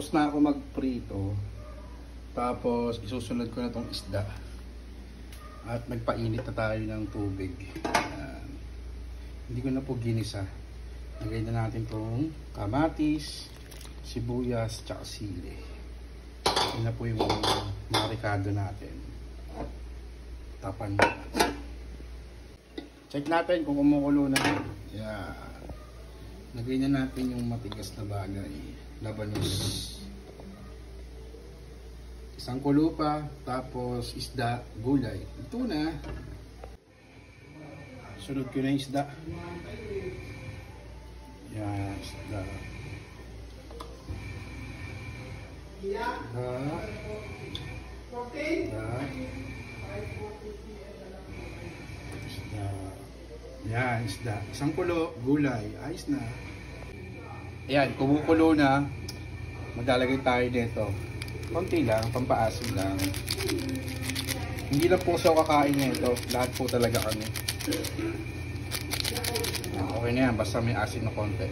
Tapos na ako magprito. Tapos isusunod ko na tong isda. At nagpainit na tayo ng tubig. Ayan. Hindi ko na po ginisa. Lagay na natin tong kamatis, sibuyas, tsaka sili. Yan na po yung mga ricado natin. Tapan na. Check natin kung kumukulo na. Yan. Lagay na natin yung matigas na bagay. Labanos. Isang kulo pa, tapos isda, gulay. Ito na. Sunod ko na yung isda. Yan, isda. Isda. Yan, isda. Isang kulo, gulay. Ayos na. Ayan, kumukulo na. Maglalagay tayo dito. Konti lang, pampaasim lang. Hindi lang po siya kakain nito. Lahat po talaga kami. Okay na yan, basta may asin na konti.